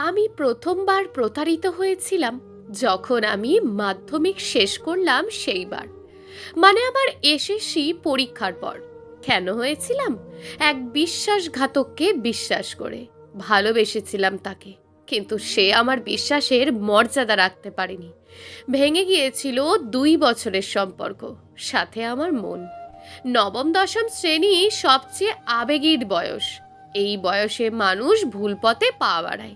আমি প্রথমবার প্রতারিত হয়েছিলাম যখন আমি মাধ্যমিক শেষ করলাম সেইবার, মানে আমার এসএসসি পরীক্ষার পর। কেন হয়েছিলাম? এক বিশ্বাসঘাতককে বিশ্বাস করে ভালোবেসেছিলাম তাকে, কিন্তু সে আমার বিশ্বাসের মর্যাদা রাখতে পারেনি। ভেঙে গিয়েছিল 2 বছরের সম্পর্ক, সাথে আমার মন। নবম দশম শ্রেণী সবচেয়ে আবেগীর বয়স। এই বয়সে মানুষ ভুল পথে পা বাড়ায়,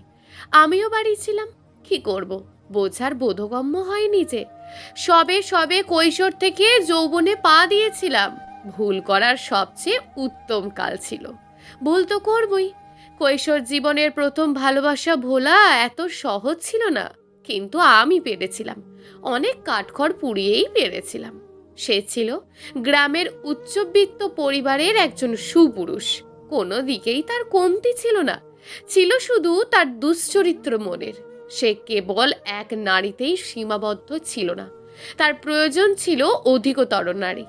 আমিও বাড়িয়েছিলাম। কি করব, বোঝার বোধগম্য হয়নি যে সবে সবে কৈশোর থেকে যৌবনে পা দিয়েছিলাম। ভুল করার সবচেয়ে উত্তম কাল ছিল। ভুল তো করবই। কৈশোর জীবনের প্রথম ভালোবাসা ভোলা এত সহজ ছিল না, কিন্তু আমি পেরেছিলাম। অনেক কাঠখড় পুড়িয়েই পেরেছিলাম। সে ছিল গ্রামের উচ্চবিত্ত পরিবারের একজন সুপুরুষ। কোনো দিকেই তার কমতি ছিল না, ছিল শুধু তার দুশ্চরিত্র মনের। সে কেবল এক নারীতেই সীমাবদ্ধ ছিল না, তার প্রয়োজন ছিল অধিকতর নারী।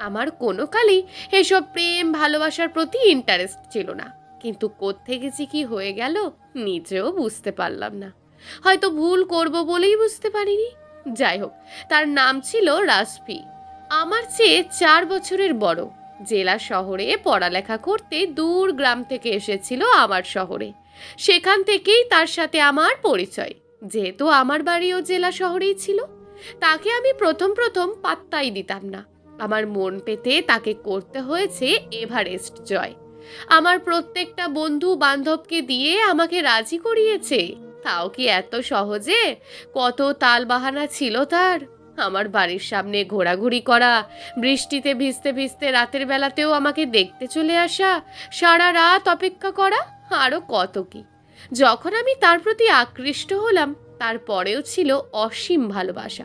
আমার কোনো কালই এসব প্রেম ভালোবাসার প্রতি ইন্টারেস্ট ছিল না, কিন্তু কোত্থেকে যে কি হয়ে গেল নিজেও বুঝতে পারলাম না। হয়তো ভুল করব বলেই বুঝতে পারিনি। যাই হোক, তার নাম ছিল রাসপি। আমার চেয়ে 4 বছরের বড়। জেলা শহরে পড়ালেখা করতে দূর গ্রাম থেকে এসেছিল আমার শহরে। সেখান থেকেই তার সাথে আমার পরিচয়। যেহেতু আমার বাড়িও জেলা শহরেই ছিল, তাকে আমি প্রথম প্রথম পাত্তাই দিতাম না। আমার মন পেতে তাকে করতে হয়েছে এভারেস্ট জয়। আমার প্রত্যেকটা বন্ধু বান্ধবকে দিয়ে আমাকে রাজি করিয়েছে। তাও কি এত সহজে? কত তালবাহানা ছিল তার। আমার বাড়ির সামনে ঘোরাঘুরি করা, বৃষ্টিতে ভিজতে ভিজতে রাতের বেলাতেও আমাকে দেখতে চলে আসা, সারা রাত অপেক্ষা করা, আরও কত কি। যখন আমি তার প্রতি আকৃষ্ট হলাম, তারপরেও ছিল অসীম ভালোবাসা।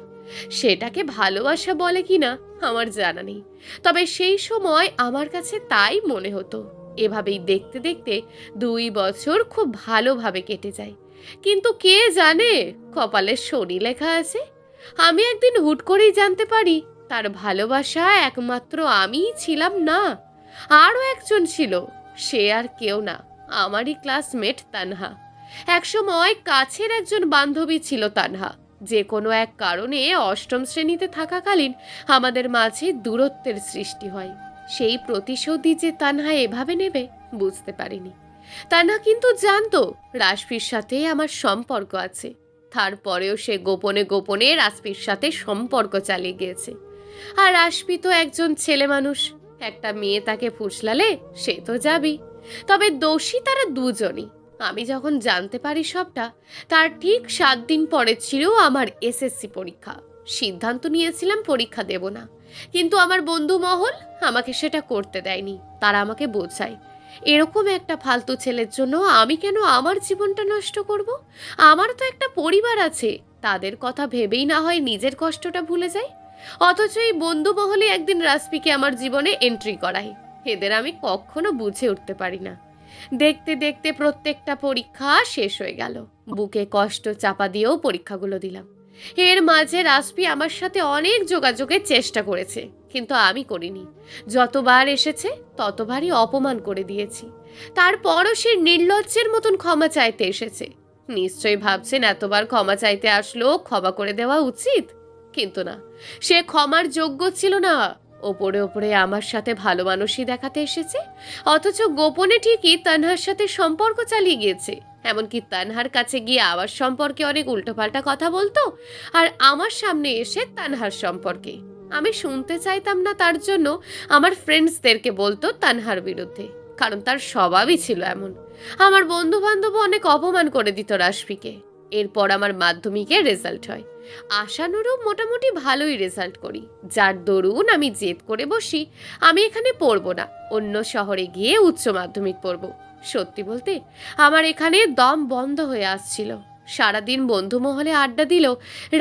সেটাকে ভালোবাসা বলে কিনা আমার জানা নেই, তবে সেই সময় আমার কাছে তাই মনে হতো। এভাবেই দেখতে দেখতে 2 বছর খুব ভালোভাবে কেটে যায়। কিন্তু কে জানে কপালে শনি লেখা আছে। আমি একদিন হুট করেই জানতে পারি তার ভালোবাসা একমাত্র আমিই ছিলাম না, আরও একজন ছিল। সে আর কেউ না, আমারই ক্লাসমেট তানহা। একসময় কাছের একজন বান্ধবী ছিল তানহা। যে কোনো এক কারণে অষ্টম শ্রেণীতে থাকাকালীন আমাদের মাঝে দূরত্বের সৃষ্টি হয়। সেই প্রতিশোধই যে তানহা এভাবে নেবে বুঝতে পারিনি। তানহা কিন্তু জানতো রাশফির সাথে আমার সম্পর্ক আছে। তারপরেও সে গোপনে গোপনে রাশফির সাথে সম্পর্ক চালিয়ে গিয়েছে। আর রাশফি তো একজন ছেলে মানুষ, একটা মেয়ে তাকে ফুসলালে সে তো যাবি। তবে দোষী তারা দুজনই। আমি যখন জানতে পারি সবটা, তার ঠিক 7 দিন পরে ছিল আমার এসএসসি পরীক্ষা। সিদ্ধান্ত নিয়েছিলাম পরীক্ষা দেব না, কিন্তু আমার বন্ধু মহল আমাকে সেটা করতে দেয়নি। তারা আমাকে বোঝায়, এরকম একটা ফালতু ছেলের জন্য আমি কেন আমার জীবনটা নষ্ট করব? আমার তো একটা পরিবার আছে, তাদের কথা ভেবেই না হয় নিজের কষ্টটা ভুলে যাই। অথচ এই বন্ধু মহলে একদিন রাসপিকে আমার জীবনে এন্ট্রি করায়। এদের আমি কখনো বুঝে উঠতে পারি না। দেখতে দেখতে প্রত্যেকটা পরীক্ষা শেষ হয়ে গেল। বুকে কষ্ট চাপা দিয়েও পরীক্ষাগুলো দিলাম। এর মাঝে রাসপি আমার সাথে অনেক যোগাযোগের চেষ্টা করেছে, কিন্তু আমি করিনি। যতবার এসেছে ততবারই অপমান করে দিয়েছি। তারপরও সে নির্লজ্জের মতন ক্ষমা চাইতে এসেছে। নিশ্চয়ই ভাবছেন এতবার ক্ষমা চাইতে আসলো, ক্ষমা করে দেওয়া উচিত। কিন্তু না, সে ক্ষমার যোগ্য ছিল না। ওপরে ওপরে আমার সাথে ভালো মানুষই দেখাতে এসেছে, অথচ গোপনে ঠিকই তানহার সাথে সম্পর্ক চালিয়ে গিয়েছে। এমনকি তানহার কাছে গিয়ে আমার সম্পর্কে অনেক উল্টোপাল্টা কথা বলতো, আর আমার সামনে এসে তানহার সম্পর্কে। আমি শুনতে চাইতাম না, তার জন্য আমার ফ্রেন্ডসদেরকে বলতো তানহার বিরুদ্ধে, কারণ তার স্বভাবই ছিল এমন। আমার বন্ধু বান্ধব অনেক অপমান করে দিত রাশফিকে। এরপর আমার মাধ্যমিকের রেজাল্ট হয়। আশানুরূপ মোটামুটি ভালোই রেজাল্ট করি, যার দরুন আমি জেদ করে বসি আমি এখানে পড়বো না, অন্য শহরে গিয়ে উচ্চ মাধ্যমিক পড়বো। সত্যি বলতে আমার এখানে দম বন্ধ হয়ে আসছিল। সারাদিন বন্ধু মহলে আড্ডা দিল,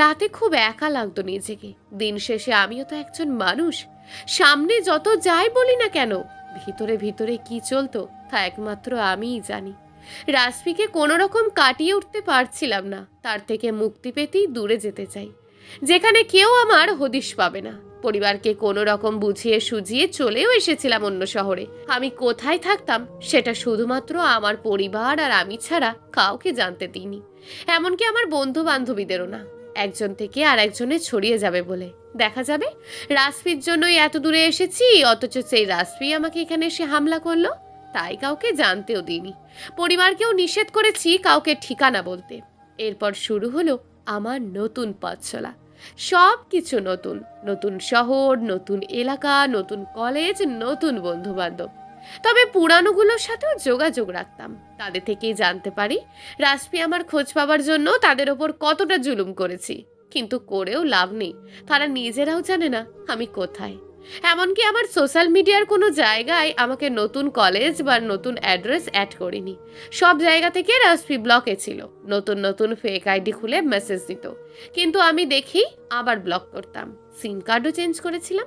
রাতে খুব একা লাগতো নিজেকে। দিন শেষে আমিও তো একজন মানুষ। সামনে যত যাই বলি না কেন, ভিতরে ভিতরে কি চলতো তা একমাত্র আমিই জানি। রাসপিকে কোনো রকম কাটিয়ে উঠতে পারছিলাম না। তার থেকে মুক্তি পেতেই দূরে যেতে চাই, যেখানে কেউ আমার হদিশ পাবে না। পরিবারকে কোনো রকম বুঝিয়ে সুঝিয়ে চলেও এসেছিলাম অন্য শহরে। আমি কোথায় থাকতাম সেটা শুধুমাত্র আমার পরিবার আর আমি ছাড়া কাউকে জানতে দিইনি, এমনকি আমার বন্ধু বান্ধবীদেরও না। একজন থেকে আর একজনে ছড়িয়ে যাবে বলে, দেখা যাবে রাসপির জন্যই এত দূরে এসেছি, অথচ সেই রাসপি আমাকে এখানে এসে হামলা করলো। তাই কাউকে জানতেও দিইনি, পরিবারকেও নিষেধ করেছি কাউকে ঠিকানা বলতে। এরপর শুরু হলো আমার নতুন পথ চলা। সব কিছু নতুন, নতুন শহর, নতুন এলাকা, নতুন কলেজ, নতুন বন্ধু বান্ধব। তবে পুরানোগুলোর সাথেও যোগাযোগ রাখতাম। তাদের থেকেই জানতে পারি রাসপি আমার খোঁজ পাবার জন্য তাদের ওপর কতটা জুলুম করেছি, কিন্তু করেও লাভ নেই। তারা নিজেরাও জানে না আমি কোথায়। এমনকি আমার সোশ্যাল মিডিয়ার কোনো জায়গায় আমাকে নতুন কলেজ বা নতুন অ্যাড্রেস অ্যাড করিনি। সব জায়গা থেকে রাসপি ব্লকে ছিল। নতুন নতুন ফেক আইডি খুলে মেসেজ দিত, কিন্তু আমি দেখি আবার ব্লক করতাম। সিম কার্ডও চেঞ্জ করেছিলাম।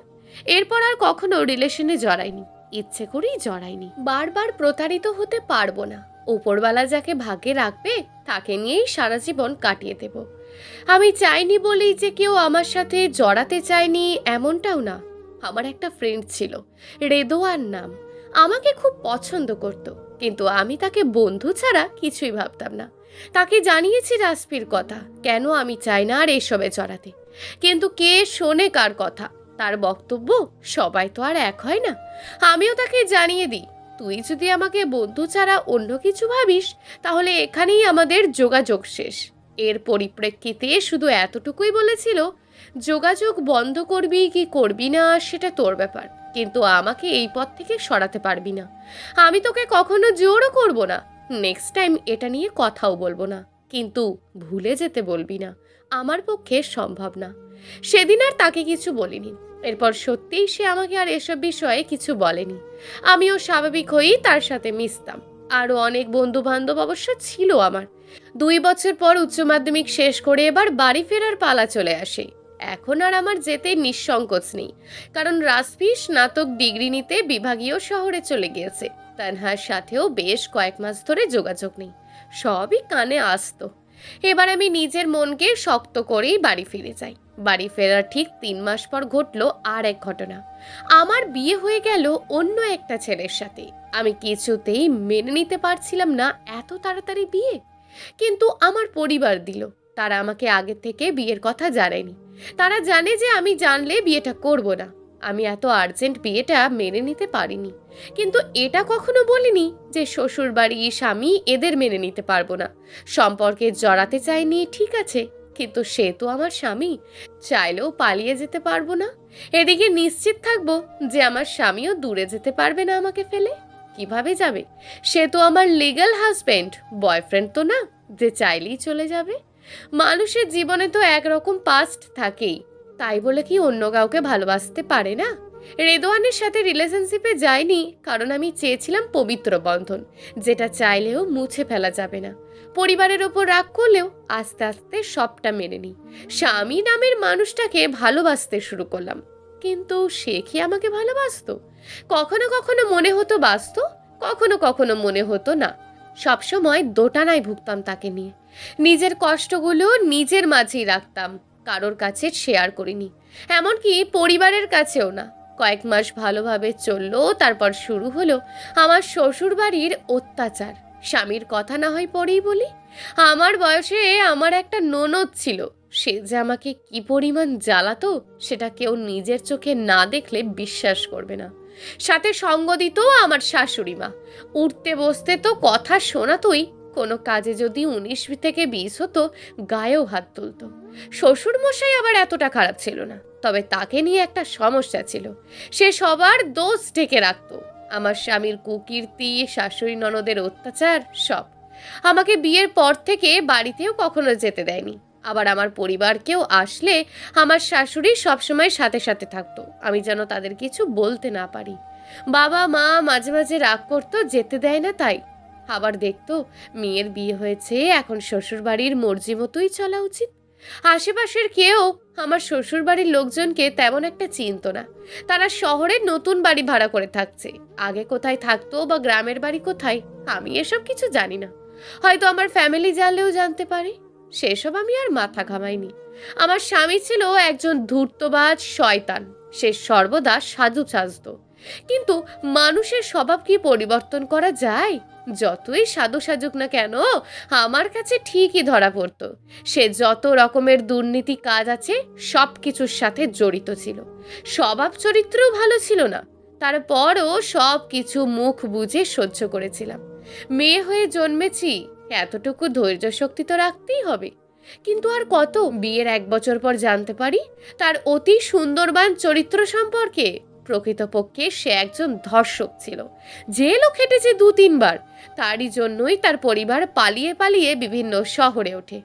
এরপর আর কখনো রিলেশনে জড়াইনি, ইচ্ছে করেই জড়াইনি। বারবার প্রতারিত হতে পারবো না। উপরওয়ালা যাকে ভাগ্যে রাখবে তাকে নিয়েই সারা জীবন কাটিয়ে দেব। আমি চাইনি বলেই যে কেউ আমার সাথে জড়াতে চায়নি এমনটাও না। আমার একটা ফ্রেন্ড ছিল, রেদোয়ার নাম। আমাকে খুব পছন্দ করত, কিন্তু আমি তাকে বন্ধু ছাড়া কিছুই ভাবতাম না। তাকে জানিয়েছি রাসপির কথা, কেন আমি চাই না আর এসবে জড়াতে। কিন্তু কে শোনে কার কথা? তার বক্তব্য সবাই তো আর এক হয় না। আমিও তাকে জানিয়ে দিই, তুই যদি আমাকে বন্ধু ছাড়া অন্য কিছু ভাবিস তাহলে এখানেই আমাদের যোগাযোগ শেষ। এর পরিপ্রেক্ষিতে শুধু এতটুকুই বলেছিল, যোগাযোগ বন্ধ করবি কি করবি না সেটা তোর ব্যাপার, কিন্তু আমাকে এই পথ থেকে সরাতে পারবি না। আমি তোকে কখনো জোরও করব না, নেক্সট টাইম এটা নিয়ে কথাও বলবো না, কিন্তু ভুলে যেতে বলবি না। আমার পক্ষে সম্ভব না। সেদিন আর তাকে কিছু বলিনি। এরপর সত্যিই সে আমাকে আর এসব বিষয়ে কিছু বলেনি। আমিও স্বাভাবিক হয়েই তার সাথে মিশতাম। আরও অনেক বন্ধু বান্ধব অবশ্য ছিল আমার। 2 বছর পর উচ্চ মাধ্যমিক শেষ করে এবার বাড়ি ফেরার পালা চলে আসে। এখন আর আমার যেতে নিঃসংকোচ নেই, কারণ রাসপি স্নাতক ডিগ্রি নিতে বিভাগীয় শহরে চলে গিয়েছে। তানহার সাথেও বেশ কয়েক মাস ধরে যোগাযোগ নেই, সবই কানে আসতো। এবার আমি নিজের মনকে শক্ত করেই বাড়ি ফিরে যাই। বাড়ি ফেরার ঠিক 3 মাস পর ঘটলো আর এক ঘটনা। আমার বিয়ে হয়ে গেল অন্য একটা ছেলের সাথে। আমি কিছুতেই মেনে নিতে পারছিলাম না এত তাড়াতাড়ি বিয়ে, কিন্তু আমার পরিবার দিল। তারা আমাকে আগে থেকে বিয়ের কথা জানায়নি। তারা জানে যে আমি জানলে বিয়েটা করব না। আমি এত আর্জেন্ট বিয়েটা মেনে নিতে পারিনি, কিন্তু এটা কখনো বলিনি যে শ্বশুর বাড়ি স্বামী এদের মেনে নিতে পারবো না। সম্পর্কে জড়াতে চাইনি, ঠিক আছে, কিন্তু সে তো আমার স্বামী, চাইলেও পালিয়ে যেতে পারবো না। এদিকে নিশ্চিত থাকবো যে আমার স্বামীও দূরে যেতে পারবে না আমাকে ফেলে। কিভাবে যাবে? সে তো আমার লিগ্যাল হাজবেন্ড, বয়ফ্রেন্ড তো না যে চাইলেই চলে যাবে। মানুষের জীবনে তো একরকম পাস্ট থাকেই, তাই বলে কি অন্য কাউকে ভালোবাসতে পারে না? রেদওয়ানের সাথে রিলেশনশিপে যাইনি কারণ আমি চেয়েছিলাম পবিত্র বন্ধন, যেটা চাইলেও মুছে ফেলা যাবে না। পরিবারের ওপর রাগ করলেও আস্তে আস্তে সবটা মেনে নিই। স্বামী নামের মানুষটাকে ভালোবাসতে শুরু করলাম, কিন্তু সে কি আমাকে ভালোবাসতো? কখনো কখনো মনে হতো বাসতো, কখনো কখনো মনে হতো না। সবসময় দোটানায় ভুগতাম তাকে নিয়ে। নিজের কষ্টগুলো নিজের মাঝেই রাখতাম, কারোর কাছে শেয়ার করিনি, এমনকি পরিবারের কাছেও না। কয়েক মাস ভালোভাবে চললো, তারপর শুরু হলো আমার শ্বশুর বাড়ির অত্যাচার। স্বামীর কথা না হয় পরেই বলি। আমার বয়সে আমার একটা ননদ ছিল, সে যে আমাকে কি পরিমাণ জ্বালাতো সেটা কেউ নিজের চোখে না দেখলে বিশ্বাস করবে না। সাথে সঙ্গ দিত আমার শাশুড়ি মা। উঠতে বসতে তো কথা শোনাতই, কোনো কাজে যদি 19 থেকে 20 হতো গায়েও হাত তুলতো। শ্বশুর মশাই আবার এতটা খারাপ ছিল না, তবে তাকে নিয়ে একটা সমস্যা ছিল। সে সবার দোষ ঢেকে রাখতো, আমার স্বামীর কুকীর্তি, শাশুড়ি ননদের অত্যাচার সব। আমাকে বিয়ের পর থেকে বাড়িতেও কখনো যেতে দেয়নি। আবার আমার পরিবারকেও আসলে আমার শাশুড়ি সবসময় সাথে সাথে থাকতো, আমি যেন তাদের কিছু বলতে না পারি। বাবা মা মাঝে মাঝে রাগ করতো, যেতে দেয় না তাই। আবার দেখতো মেয়ের বিয়ে হয়েছে, এখন শ্বশুর বাড়ির মর্জি মতোই চলা উচিত। আশেপাশের কেউ আমার শ্বশুর বাড়ির লোকজনকে তেমন একটা চিনতো না। তারা শহরে নতুন বাড়ি ভাড়া করে থাকছে, আগে কোথায় থাকতো বা গ্রামের বাড়ি কোথায় আমি এসব কিছু জানি না। হয়তো আমার ফ্যামিলি জানলেও জানতে পারে, সেসব আমি আর মাথা ঘামাইনি। আমার স্বামী ছিল একজন ধূর্তবাজ শয়তান। সে সর্বদা সাজু সাজত। কিন্তু মানুষের স্বভাব কি পরিবর্তন করা যায়? যতই সাধু সাজুক না কেন, আমার কাছে ঠিকই ধরা পড়তো সে যত রকমের দুর্নীতি কাজ আছে সব কিছুর সাথে জড়িত ছিল। স্বভাব চরিত্রও ভালো ছিল না, তারপরও সব কিছু মুখ বুজে সহ্য করেছিলাম। মেয়ে হয়ে জন্মেছি, এতটুকু ধৈর্য শক্তি তো রাখতেই হবে। কিন্তু আর কত? বিয়ের 1 বছর পর জানতে পারি তার অতি সুন্দরবান চরিত্র সম্পর্কে। প্রকৃতপক্ষে সে একজন ধর্ষক ছিল, জেলও খেটেছে 2-3 বার। তারই জন্যই তার পরিবার পালিয়ে পালিয়ে বিভিন্ন শহরে ওঠে।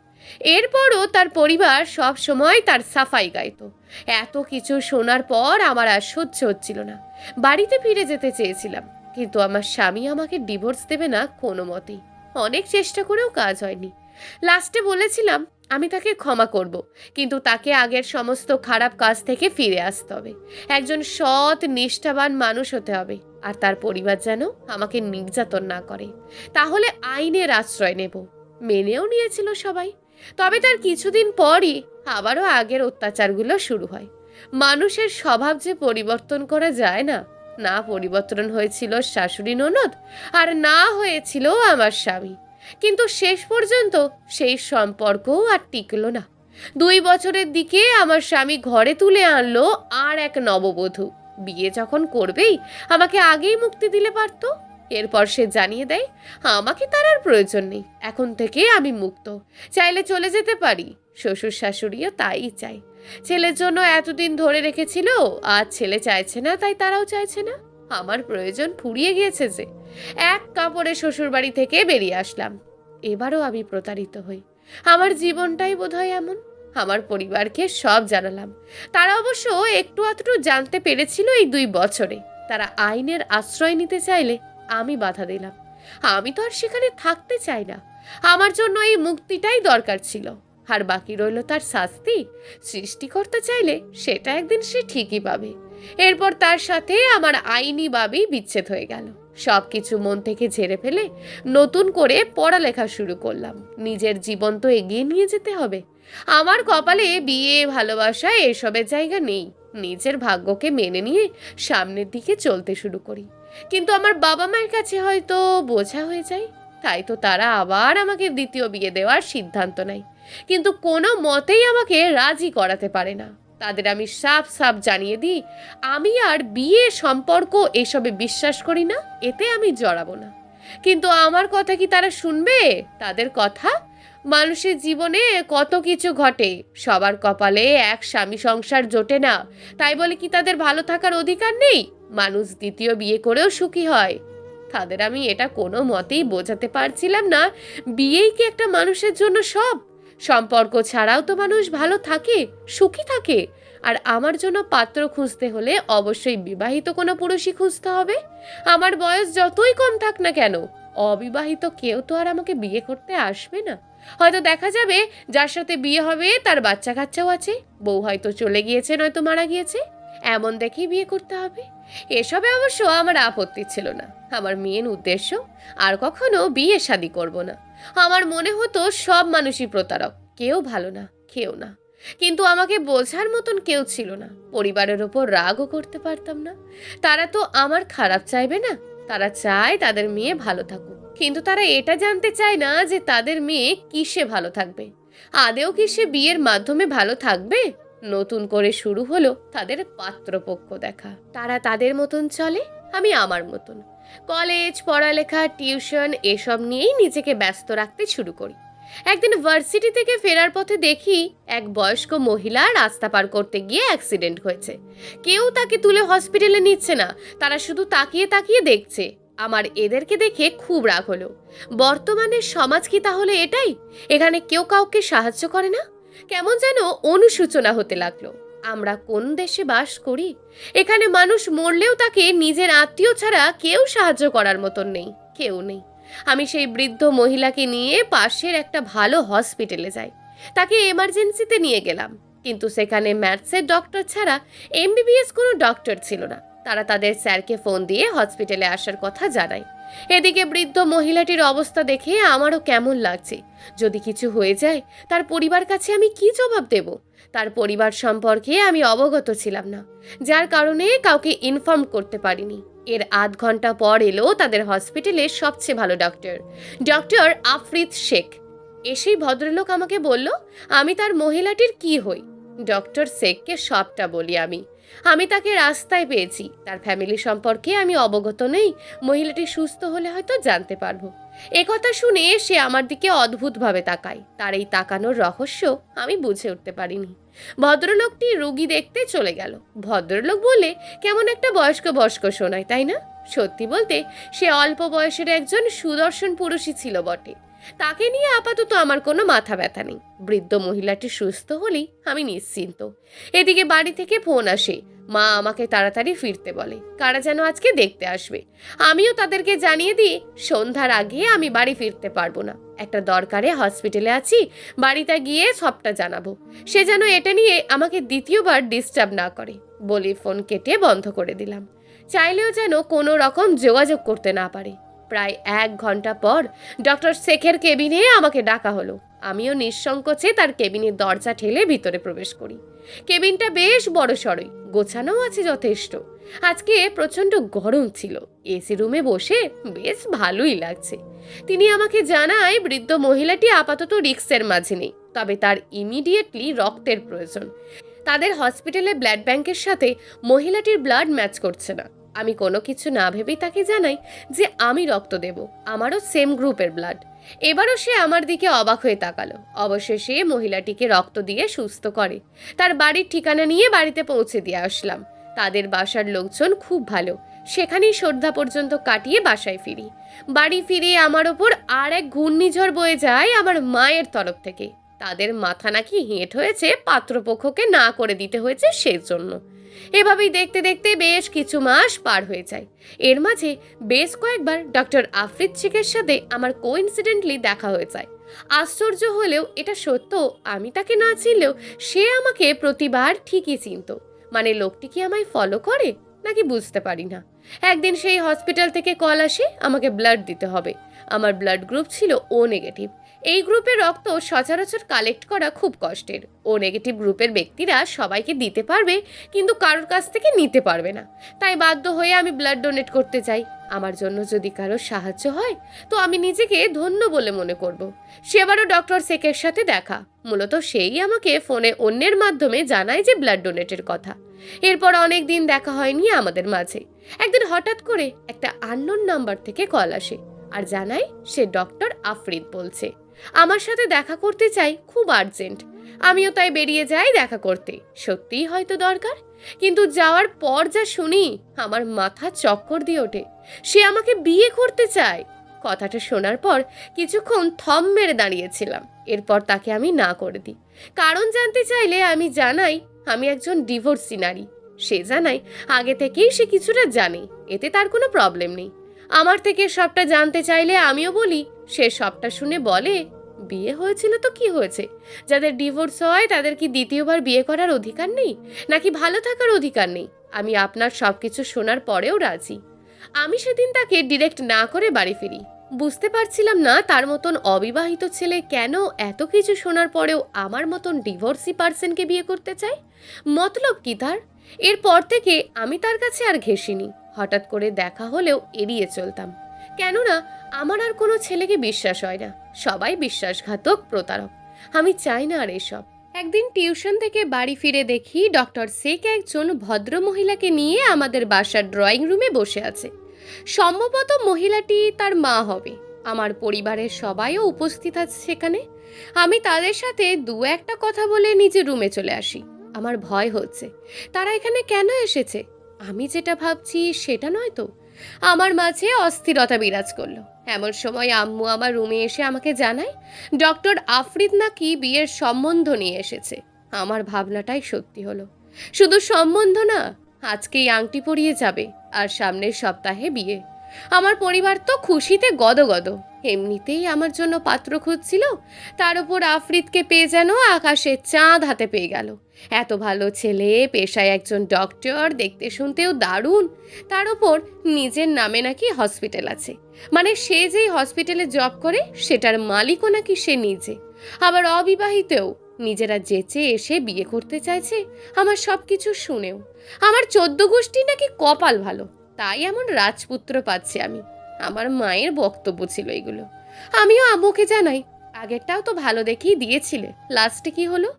এরপরও তার পরিবার সব সময় তার সাফাই গাইতো। এত কিছু শোনার পর আমার আর সহ্য হচ্ছিল না, বাড়িতে ফিরে যেতে চেয়েছিলাম। কিন্তু আমার স্বামী আমাকে ডিভোর্স দেবে না কোনো মতেই। অনেক চেষ্টা করেও কাজ হয়নি। লাস্টে বলেছিলাম আমি তাকে ক্ষমা করব, কিন্তু তাকে আগের সমস্ত খারাপ কাজ থেকে ফিরে আসতে হবে। একজন সৎ নিষ্ঠাবান মানুষ হতে হবে, আর তার পরিবার যেন আমাকে নির্যাতন না করে। তাহলে আইনের আশ্রয় নেব। মেনেও নিয়েছিল সবাই। তবে তার কিছুদিন পরই আবারও আগের অত্যাচারগুলো শুরু হয়। মানুষের স্বভাব যে পরিবর্তন করা যায় না। না পরিবর্তন হয়েছিল শাশুড়ি ননদ, আর না হয়েছিল আমার স্বামী। কিন্তু শেষ পর্যন্ত সেই সম্পর্কও আর টিকলো না। 2 বছরের দিকে আমার স্বামী ঘরে তুলে আনলো আর এক নববধূ। বিয়ে যখন করবেই আমাকে আগেই মুক্তি দিলে পারতো। এরপর সে জানিয়ে দেয় আমাকে তার আর প্রয়োজন নেই, এখন থেকে আমি মুক্ত, চাইলে চলে যেতে পারি। শ্বশুর শাশুড়িও তাই চাই। ছেলের জন্য এতদিন ধরে রেখেছিল, আজ ছেলে চাইছে না, তাই তারাও চাইছে না। আমার প্রয়োজন ফুরিয়ে গিয়েছে যে। এক কাপড়ে শ্বশুর বাড়ি থেকে বেরিয়ে আসলাম। এবারও আমি প্রতারিত হই। আমার জীবনটাই বোধহয় এমন। আমার পরিবারকে সব জানালাম। তারা অবশ্য একটু আধটু জানতে পেরেছিল এই 2 বছরে। তারা আইনের আশ্রয় নিতে চাইলে আমি বাধা দিলাম। আমি তো আর সেখানে থাকতে চাই না। আমার জন্য এই মুক্তিটাই দরকার ছিল, আর বাকি রইল তার শাস্তি। সৃষ্টিকর্তা চাইলে সেটা একদিন সে ঠিকই পাবে। এরপর তার সাথে আমার আইনিভাবেই বিচ্ছেদ হয়ে গেল। সবকিছু মন থেকে ঝেড়ে ফেলে নতুন করে পড়ালেখা শুরু করলাম। নিজের জীবন তো এগিয়ে নিয়ে যেতে হবে। আমার কপালে বিয়ে ভালোবাসা এসবের জায়গা নেই। নিজের ভাগ্যকে মেনে নিয়ে সামনের দিকে চলতে শুরু করি। কিন্তু আমার বাবা মায়ের কাছে হয়তো বোঝা হয়ে যায়, তাই তো তারা আবার আমাকে দ্বিতীয় বিয়ে দেওয়ার সিদ্ধান্ত নেয়। কিন্তু কোনো মতেই আমাকে রাজি করাতে পারে না। তাদের আমি সাফ সাফ জানিয়ে দিই আমি আর বিয়ে সম্পর্ক এসবে বিশ্বাস করি না, এতে আমি জড়াবো না। কিন্তু আমার কথা কি তারা শুনবে? তাদের কথা? মানুষের জীবনে কত কিছু ঘটে, সবার কপালে এক স্বামী সংসার জোটে না, তাই বলে কি তাদের ভালো থাকার অধিকার নেই? মানুষ দ্বিতীয় বিয়ে করেও সুখী হয়। তাদের আমি এটা কোনো মতেই বোঝাতে পারছিলাম না বিয়েই কি একটা মানুষের জন্য সব। সম্পর্ক ছাড়াও তো মানুষ ভালো থাকে, সুখী থাকে। আর আমার জন্য পাত্র খুঁজতে হলে অবশ্যই বিবাহিত কোনো পুরুষই খুঁজতে হবে। আমার বয়স যতই কম থাক না কেন, অবিবাহিত কেউ তো আর আমাকে বিয়ে করতে আসবে না। হয়তো দেখা যাবে যার সাথে বিয়ে হবে তার বাচ্চা কাচ্চাও আছে, বউ হয়তো চলে গিয়েছে নয়তো মারা গিয়েছে, এমন দেখেই বিয়ে করতে হবে। এসবে অবশ্য আমার আপত্তি ছিল না। আমার মেন উদ্দেশ্য আর কখনো বিয়ে শাদী করব না। আমার মনে হতো সব মানুষই প্রতারক, কেউ ভালো না, কেউ না। কিন্তু আমাকে বোঝার মতন কেউ ছিল না। পরিবারের ওপর রাগও করতে পারতাম না। তারা তো আমার খারাপ চাইবে না, তারা চায় তাদের মেয়ে ভালো থাকুক। কিন্তু তারা এটা জানতে চায় না যে তাদের মেয়ে কিসে ভালো থাকবে। আদেও কি সে বিয়ের মাধ্যমে ভালো থাকবে? নতুন করে শুরু হলো তাদের পাত্রপক্ষ দেখা। তারা তাদের মতন চলে, আমি আমার মতন। কলেজ, পড়ালেখা, টিউশন এসব নিয়েই নিজেকে ব্যস্ত রাখতে শুরু করি। একদিন ভার্সিটি থেকে ফেরার পথে দেখি এক বয়স্ক মহিলা রাস্তা পার করতে গিয়ে অ্যাক্সিডেন্ট হয়েছে। কেউ তাকে তুলে হসপিটালে নিচ্ছে না, তারা শুধু তাকিয়ে তাকিয়ে দেখছে। আমার এদেরকে দেখে খুব রাগ হলো। বর্তমানে সমাজ কি তাহলে এটাই? এখানে কেউ কাউকে সাহায্য করে না? কেমন যেন অনুশোচনা হতে লাগলো। আমরা কোন দেশে বাস করি? এখানে মানুষ মরলেও তাকে নিজের আত্মীয় ছাড়া কেউ সাহায্য করার মতন নেই, কেউ নেই। আমি সেই বৃদ্ধ মহিলাকে নিয়ে পাশের একটা ভালো হসপিটালে যাই। তাকে এমার্জেন্সিতে নিয়ে গেলাম, কিন্তু সেখানে ম্যাথসের ডক্টর ছাড়া এমবিবিএস কোনো ডক্টর ছিল না। তারা তাদের স্যারকে ফোন দিয়ে হসপিটালে আসার কথা জানায়। এদিকে বৃদ্ধ মহিলাটির অবস্থা দেখে আমারও কেমন লাগছে। যদি কিছু হয়ে যায় তার পরিবার কাছে আমি কি জবাব দেব? তার পরিবার সম্পর্কে আমি অবগত ছিলাম না, যার কারণে কাউকে ইনফর্ম করতে পারিনি। এর আধ ঘন্টা পর এলো তাদের হসপিটালের সবচেয়ে ভালো ডক্টর, ডক্টর আফরিদ শেখ। এসেই ভদ্রলোক আমাকে বলল আমি তার মহিলাটির কি হই। ডক্টর শেখকে সবটা বলি আমি তাকে রাস্তায় পেয়েছি, তার ফ্যামিলি সম্পর্কে আমি অবগত নেই, মহিলাটি সুস্থ হলে হয়তো জানতে পারবো। একথা শুনে সে আমার দিকে অদ্ভুতভাবে তাকায়। তার এই তাকানোর রহস্য আমি বুঝে উঠতে পারিনি। ভদ্রলোকটি রোগী দেখতে চলে গেল। ভদ্রলোক বলে কেমন একটা বয়স্ক বয়স্ক শোনায়, তাই না? সত্যি বলতে সে অল্প বয়সের একজন সুদর্শন পুরুষই ছিল বটে। তাকে নিয়ে আপাতত আমার কোনো মাথা ব্যথা নেই। বৃদ্ধ মহিলাটি সুস্থ হলেই আমি নিশ্চিন্ত। এদিকে বাড়ি থেকে ফোন আসে, মা আমাকে তাড়াতাড়ি ফিরতে বলে, কারা যেন আজকে দেখতে আসবে। আমিও তাদেরকে জানিয়ে দিই সন্ধ্যার আগে আমি বাড়ি ফিরতে পারবো না, একটা দরকারে হসপিটালে আছি, বাড়িতে গিয়ে সবটা জানাবো। সে যেন এটা নিয়ে আমাকে দ্বিতীয়বার ডিস্টার্ব না করে বলে ফোন কেটে বন্ধ করে দিলাম। চাইলেও যেন কোনো রকম যোগাযোগ করতে না পারে। প্রায় 1 ঘন্টা পর ডক্টর শেখের কেবিনে আমাকে ডাকা হলো। আমিও নিঃসংকোচে তার কেবিনের দরজা ঠেলে ভিতরে প্রবেশ করি। কেবিনটা বেশ বড় সড়ই, গোছানো আছে যথেষ্ট। আজকে প্রচণ্ড গরম ছিল, এসি রুমে বসে বেশ ভালোই লাগছে। তিনি আমাকে জানায় বৃদ্ধ মহিলাটি আপাতত রিস্কের মাঝে নেই, তবে তার ইমিডিয়েটলি রক্তের প্রয়োজন। তাদের হসপিটালে ব্লাড ব্যাংকের সাথে মহিলাটির ব্লাড ম্যাচ করছে না। আমি কোনো কিছু না ভেবেই তাকে জানাই যে আমি রক্ত দেব, আমারও সেম গ্রুপের ব্লাড। এবারও সে আমার দিকে অবাক হয়ে তাকালো। অবশেষে মহিলাটিকে রক্ত দিয়ে সুস্থ করে তার বাড়ির ঠিকানা নিয়ে বাড়িতে পৌঁছে দিয়ে আসলাম। তাদের বাসার লোকজন খুব ভালো, সেখানেই সন্ধ্যা পর্যন্ত কাটিয়ে বাসায় ফিরি। বাড়ি ফিরে আমার ওপর আর এক ঘূর্ণিঝড় বয়ে যায় আমার মায়ের তরফ থেকে। তাদের মাথা নাকি হেঁট হয়েছে, পাত্রপক্ষকে না করে দিতে হয়েছে সেজন্য। এভাবেই দেখতে দেখতে বেশ কিছু মাস পার হয়ে যায়। এর মাঝে বেশ কয়েকবার ডক্টর আফরিদ শেখের সাথে আমার কোইন্সিডেন্টলি দেখা হয়ে যায়। আশ্চর্য হলেও এটা সত্য, আমি তাকে না চিনলেও সে আমাকে প্রতিবার ঠিকই চিনত। মানে লোকটি কি আমায় ফলো করে নাকি বুঝতে পারি না। একদিন সেই হসপিটাল থেকে কল আসে আমাকে ব্লাড দিতে হবে। আমার ব্লাড গ্রুপ ছিল ও নেগেটিভ। এই গ্রুপের রক্ত সচরাচর কালেক্ট করা খুব কষ্টের। ও নেগেটিভ গ্রুপের ব্যক্তিরা সবাইকে দিতে পারবে কিন্তু কারোর কাছ থেকে নিতে পারবে না। তাই বাধ্য হয়ে আমি ব্লাড ডোনেট করতে চাই। আমার জন্য যদি কারোর সাহায্য হয় তো আমি নিজেকে ধন্য বলে মনে করব। সেবারও ডক্টর শেখের সাথে দেখা। মূলত সেই আমাকে ফোনে অন্যের মাধ্যমে জানায় যে ব্লাড ডোনেটের কথা। এরপর অনেক দিন দেখা হয়নি আমাদের মাঝে। একদিন হঠাৎ করে একটা আননোন নাম্বার থেকে কল আসে আর জানায় সে ডক্টর আফরিদ বলছে, আমার সাথে দেখা করতে চাই, খুব আর্জেন্ট। আমিও তাই বেরিয়ে যাই দেখা করতে। সত্যিই হয়তো দরকার, কিন্তু যাওয়ার পর যা শুনি আমার মাথা চক্কর দিয়ে ওঠে। সে আমাকে বিয়ে করতে চায়। কথাটা শোনার পর কিছুক্ষণ থম মেরে দাঁড়িয়েছিলাম। এরপর তাকে আমি না করে দিই। কারণ জানতে চাইলে আমি জানাই আমি একজন ডিভোর্সি নারী। সে জানায় আগে থেকেই সে কিছুটা জানে, এতে তার কোনো প্রবলেম নেই। আমার থেকে সবটা জানতে চাইলে আমিও বলি। সে সবটা শুনে বলে, বিয়ে হয়েছিল তো কি হয়েছে? যাদের ডিভোর্স হয় তাদের কি দ্বিতীয়বার বিয়ে করার অধিকার নেই, নাকি ভালো থাকার অধিকার নেই? আমি আপনার সবকিছু শোনার পরেও রাজি। আমি সেদিন তাকে ডিরেক্ট না করে বাড়ি ফিরি। বুঝতে পারছিলাম না তার মতন অবিবাহিত ছেলে কেন এত কিছু শোনার পরেও আমার মতন ডিভোর্সি পার্সনকে বিয়ে করতে চায়। মতলব কি তার? এরপর থেকে আমি তার কাছে আর ঘেঁষিনি। হঠাৎ করে দেখা হলেও এড়িয়ে চলতাম, কেননা আমার আর কোনো ছেলেকে বিশ্বাস হয় না। সবাই বিশ্বাসঘাতক, প্রতারক। আমি চাই না আর এসব। একদিন টিউশন থেকে বাড়ি ফিরে দেখি ডক্টর শেখ একজন ভদ্র মহিলাকে নিয়ে আমাদের বাসার ড্রয়িং রুমে বসে আছে। সম্ভবত মহিলাটি তার মা হবে। আমার পরিবারের সবাইও উপস্থিত আছে সেখানে। আমি তাদের সাথে দু একটা কথা বলে নিজের রুমে চলে আসি। আমার ভয় হচ্ছে, তারা এখানে কেন এসেছে? আমি যেটা ভাবছি সেটা নয় তো? আমার মাঝে অস্থিরতা বিরাজ করলো। এমন সময় আম্মু আমার রুমে এসে আমাকে জানায় ডক্টর আফরিদ নাকি বিয়ের সম্বন্ধ নিয়ে এসেছে। আমার ভাবনাটাই সত্যি হলো। শুধু সম্বন্ধ না, আজকেই আংটি পরিয়ে যাবে আর সামনের সপ্তাহে বিয়ে। আমার পরিবার তো খুশিতে গদগদ। এমনিতেই আমার জন্য পাত্র খুঁজছিল, তার উপর আফ্রিদকে পেয়ে যেন আকাশের চাঁদ হাতে পেয়ে গেল। এত ভালো ছেলে, পেশায় একজন ডক্টর, দেখতে শুনতেও দারুণ, তার উপর নিজের নামে নাকি হসপিটাল আছে। মানে সে যেই হসপিটালে জব করে সেটার মালিকও নাকি সে নিজে, আবার অবিবাহিতও। নিজেরা যেচে এসে বিয়ে করতে চাইছে আমার সব কিছু শুনেও। আমার 14 গোষ্ঠী নাকি কপাল ভালো, তাই এমন রাজপুত্র পাচ্ছি আমি। আমার মায়ের বক্তব্য ছিল এগুলো, আমিও আম্মুকে জানাই। আগেরটাও তো ভালো দেখেই দিয়েছিলে, লাস্টে কি হলো?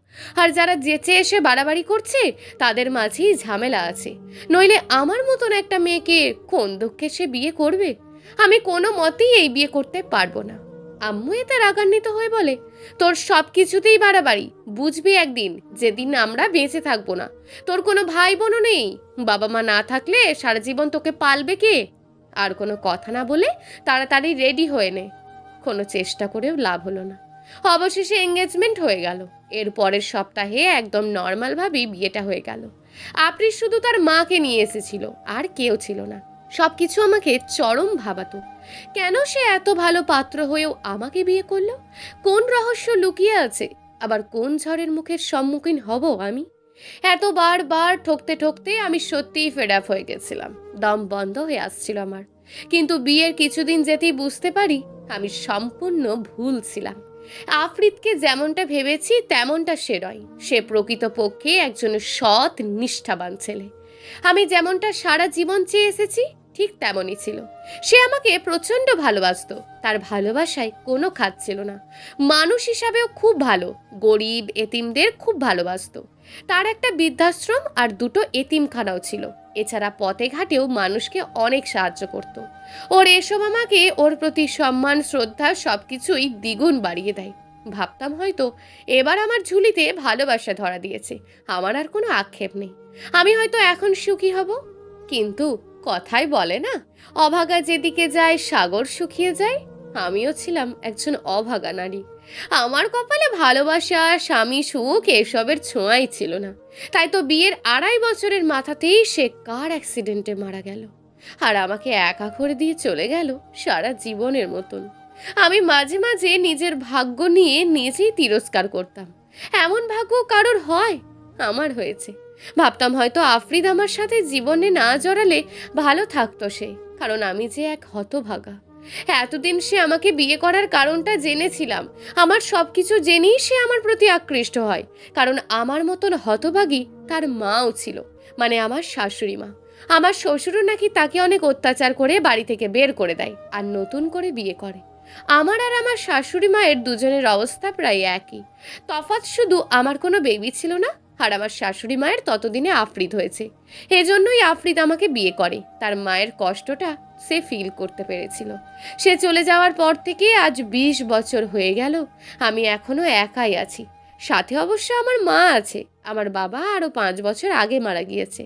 আর যারা যেচে এসে বাড়াবাড়ি করছে তাদের মাঝেই ঝামেলা আছে, নইলে আমার মতন একটা মেয়েকে কোন দুঃখে সে বিয়ে করবে? আমি কোনো মতেই এই বিয়ে করতে পারবো না। আম্মু এতে রাগান্বিত হয়ে বলে, তোর সব কিছুতেই বাড়াবাড়ি, বুঝবি একদিন যেদিন আমরা বেঁচে থাকবো না। তোর কোনো ভাই বোনও নেই, বাবা মা না থাকলে সারা জীবন তোকে পালবে কে? আর কোনো কথা না বলে তাড়াতাড়ি রেডি হয়ে নে। কোনো চেষ্টা করেও লাভ হলো না, অবশেষে এঙ্গেজমেন্ট হয়ে গেল। এর পরের সপ্তাহে একদম নর্মালভাবেই বিয়েটা হয়ে গেল। আপনি শুধু তার মাকে নিয়ে এসেছিল, আর কেউ ছিল না। সবকিছু আমাকে চরম ভাবাতো, কেন সে এত ভালো পাত্র হয়েও আমাকে বিয়ে করলো? কোন রহস্য লুকিয়ে আছে? আবার কোন ঝড়ের মুখের সম্মুখীন হব আমি? এত বার ঠকতে ঠকতে আমি সত্যিই ফেড আপ হয়ে গেছিলাম, দম বন্ধ হয়ে আসছিল আমার। কিন্তু বিয়ের কিছুদিন যেতেই বুঝতে পারি আমি সম্পূর্ণ ভুল ছিলাম। আফ্রিদকে যেমনটা ভেবেছি তেমনটা সে নয়। সে প্রকৃতপক্ষে একজন সৎ নিষ্ঠাবান ছেলে। আমি যেমনটা সারা জীবন চেয়ে এসেছি ঠিক তেমনই ছিল। সে আমাকে প্রচণ্ড ভালোবাসতো, তার ভালোবাসায় কোনো খাত ছিল না। মানুষ হিসাবেও খুব ভালো, গরিব এতিমদের খুব ভালোবাসতো। তার একটা বৃদ্ধাশ্রম আর 2টো এতিমখানাও ছিল। এছাড়া পথে ঘাটেও মানুষকে অনেক সাহায্য করত। ওর এসব আমাকে ওর প্রতি সম্মান শ্রদ্ধা সবকিছুই দ্বিগুণ বাড়িয়ে দেয়। ভাবতাম হয়তো এবার আমার ঝুলিতে ভালোবাসা ধরা দিয়েছে, আমার আর কোনো আক্ষেপ নেই, আমি হয়তো এখন সুখী হব। কিন্তু কথাই বলে না, অভাগা যেদিকে যায় সাগর শুকিয়ে যায়। আমিও ছিলাম একজন অভাগা নারী। আমার কপালে ভালোবাসা, স্বামী, সুখ এসবের ছোঁয়াই ছিল না। তাই তো বিয়ের 2.5 বছরের মাথাতেই সে কার অ্যাক্সিডেন্টে মারা গেল, আর আমাকে একা করে দিয়ে চলে গেল সারা জীবনের মতন। আমি মাঝে মাঝে নিজের ভাগ্য নিয়ে নিজেই তিরস্কার করতাম। এমন ভাগ্য কারোর হয়? আমার হয়েছে। ভাবতাম হয়তো আফ্রিদ আমার সাথে জীবনে না জড়ালে ভালো থাকতো সে, কারণ আমি যে এক হতভাগা। এতদিন সে আমাকে বিয়ে করার কারণটা জেনেছিলাম। আমার সব কিছু জেনেই সে আমার প্রতি আকৃষ্ট হয়, কারণ আমার মতন হতভাগী তার মাও ছিল, মানে আমার শাশুড়ি মা। আমার শ্বশুরও নাকি তাকে অনেক অত্যাচার করে বাড়ি থেকে বের করে দেয় আর নতুন করে বিয়ে করে। আমার আর আমার শাশুড়ি মায়ের দুজনের অবস্থা প্রায় একই। তফাৎ শুধু আমার কোনো বেবি ছিল না, আর আমার শাশুড়ি মায়ের ততদিনে আফ্রিদ হয়েছে। এজন্যই আফ্রিদ আমাকে বিয়ে করে। তার মায়ের কষ্টটা সে ফিল করতে পেরেছিল। সে চলে যাওয়ার পর থেকে আজ 20 বছর হয়ে গেল। আমি এখনো একাই আছি, সাথে অবশ্য আমার মা আছে। আমার বাবা আরও 5 বছর আগে মারা গিয়েছে।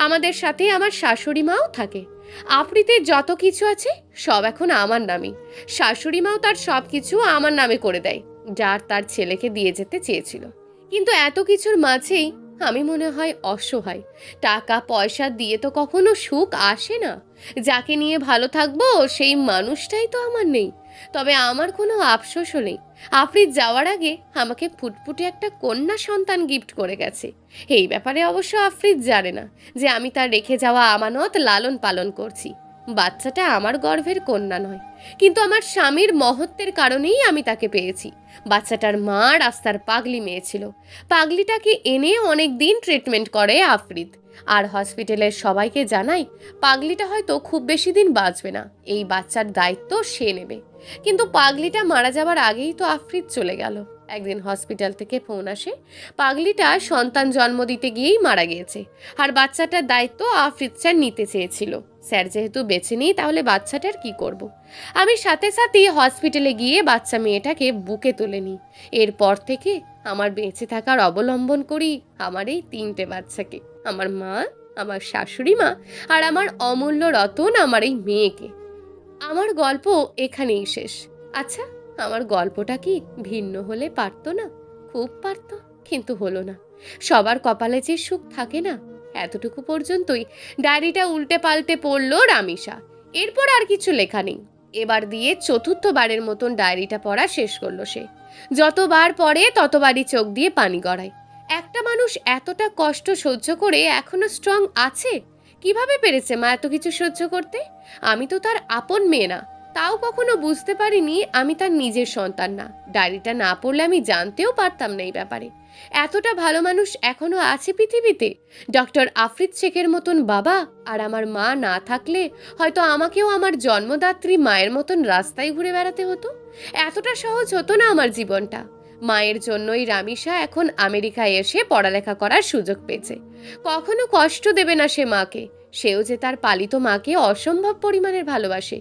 আমাদের সাথে আমার শাশুড়ি মাও থাকে। আফ্রিদের যত কিছু আছে সব এখন আমার নামে। শাশুড়ি মাও তার সব কিছু আমার নামে করে দেয়, যার তার ছেলেকে দিয়ে যেতে চেয়েছিল। কিন্তু এত কিছুর মাঝেই আমি মনে হয় অসহায়। টাকা পয়সা দিয়ে তো কখনো সুখ আসে না। যাকে নিয়ে ভালো থাকবো সেই মানুষটাই তো আমার নেই। তবে আমার কোনো আফসোসও নেই। আফ্রিদ যাওয়ার আগে আমাকে ফুটফুটে একটা কন্যা সন্তান গিফট করে গেছে। এই ব্যাপারে অবশ্য আফ্রিদ জানে না যে আমি তার রেখে যাওয়া আমানত লালন পালন করছি। বাচ্চাটা আমার গর্ভের কন্যা নয়, কিন্তু আমার স্বামীর মহত্বের কারণেই আমি তাকে পেয়েছি। বাচ্চাটার মা রাস্তার পাগলি মেয়ে ছিল। পাগলিটাকে এনে অনেক দিন ট্রিটমেন্ট করে আফ্রিদ, আর হসপিটালের সবাইকে জানাই পাগলিটা হয়তো খুব বেশি দিন বাঁচবে না, এই বাচ্চার দায়িত্ব সে নেবে। কিন্তু পাগলিটা মারা যাবার আগেই তো আফ্রিদ চলে গেল। একদিন হসপিটাল থেকে ফোন আসে, পাগলিটা সন্তান জন্ম দিতে গিয়েই মারা গিয়েছে, আর বাচ্চাটার দায়িত্ব আফ্রিদ স্যার নিতে চেয়েছিল। স্যার যেহেতু বেঁচে নেই, তাহলে বাচ্চাটার কি করব। আমি সাথে সাথেই হসপিটালে গিয়ে বাচ্চা মেয়েটাকে বুকে তুলে নিই। এরপর থেকে আমার বেঁচে থাকার অবলম্বন করি আমার এই 3টে বাচ্চাকে, আমার মা, আমার শাশুড়ি মা, আর আমার অমূল্য রতন আমার এই মেয়েকে। আমার গল্প এখানেই শেষ। আচ্ছা, আমার গল্পটা কি ভিন্ন হলে পারতো না? খুব পারতো, কিন্তু হলো না। সবার কপালে যে সুখ থাকে না। এতটুকু পর্যন্তই। ডায়েরিটা উল্টে পাল্টে পড়লো রামিসা। এরপর আর কিছু লেখা নেই। এবার দিয়ে চতুর্থবারের মতন ডায়েরিটা পড়া শেষ করলো সে। যতবার পড়ে ততবারই চোখ দিয়ে পানি গড়ায়। একটা মানুষ এতটা কষ্ট সহ্য করে এখনো স্ট্রং আছে, কিভাবে পেরেছে মা এত কিছু সহ্য করতে? আমি তো তার আপন মেয়ে না, তাও কখনো বুঝতে পারিনি আমি তার নিজের সন্তান না। ডায়েরিটা না পড়লে আমি জানতেও পারতাম না এই ব্যাপারে। এতটা ভালো মানুষ এখনো আছে পৃথিবীতে। ডক্টর আফরিদ শেখের মতন বাবা আর আমার মা না থাকলে হয়তো আমাকেও আমার জন্মদাত্রী মায়ের মতন রাস্তায় ঘুরে বেড়াতে হতো। এতটা সহজ হতো না আমার জীবনটা। মায়ের জন্যই রামিসা এখন আমেরিকায় এসে পড়ালেখা করার সুযোগ পেয়েছে। কখনো কষ্ট দেবে না সে মাকে। সেও যে তার পালিত মাকে অসম্ভব পরিমাণের ভালোবাসে।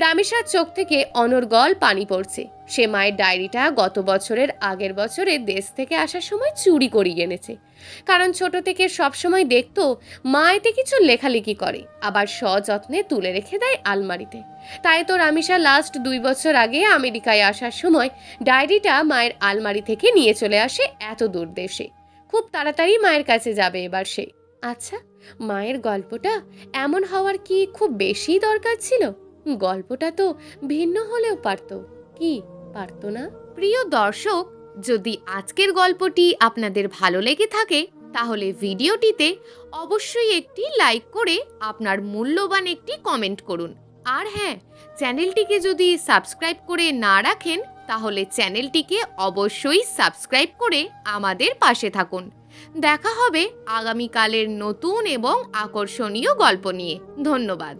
রামিসার চোখ থেকে অনর্গল পানি পড়ছে। সে মায়ের ডায়েরিটা গত বছরের আগের বছরে দেশ থেকে আসার সময় চুরি করিয়ে এনেছে। কারণ ছোট থেকে সবসময় দেখতো মা এতে কিছু লেখালেখি করে, আবার সযত্নে তুলে রেখে দেয় আলমারিতে। তাই তো রামিসা লাস্ট 2 বছর আগে আমেরিকায় আসার সময় ডায়েরিটা মায়ের আলমারি থেকে নিয়ে চলে আসে এত দূর দেশে। খুব তাড়াতাড়ি মায়ের কাছে যাবে এবার সে। আচ্ছা, মায়ের গল্পটা এমন হওয়ার কি খুব বেশি দরকার ছিল? গল্পটা তো ভিন্ন হলেও পারত, কি পারতো না? প্রিয় দর্শক, যদি আজকের গল্পটি আপনাদের ভালো লেগে থাকে তাহলে ভিডিওটিতে অবশ্যই একটি লাইক করে আপনার মূল্যবান একটি কমেন্ট করুন। আর হ্যাঁ, চ্যানেলটিকে যদি সাবস্ক্রাইব করে না রাখেন তাহলে চ্যানেলটিকে অবশ্যই সাবস্ক্রাইব করে আমাদের পাশে থাকুন। দেখা হবে আগামীকালের নতুন এবং আকর্ষণীয় গল্প নিয়ে। ধন্যবাদ।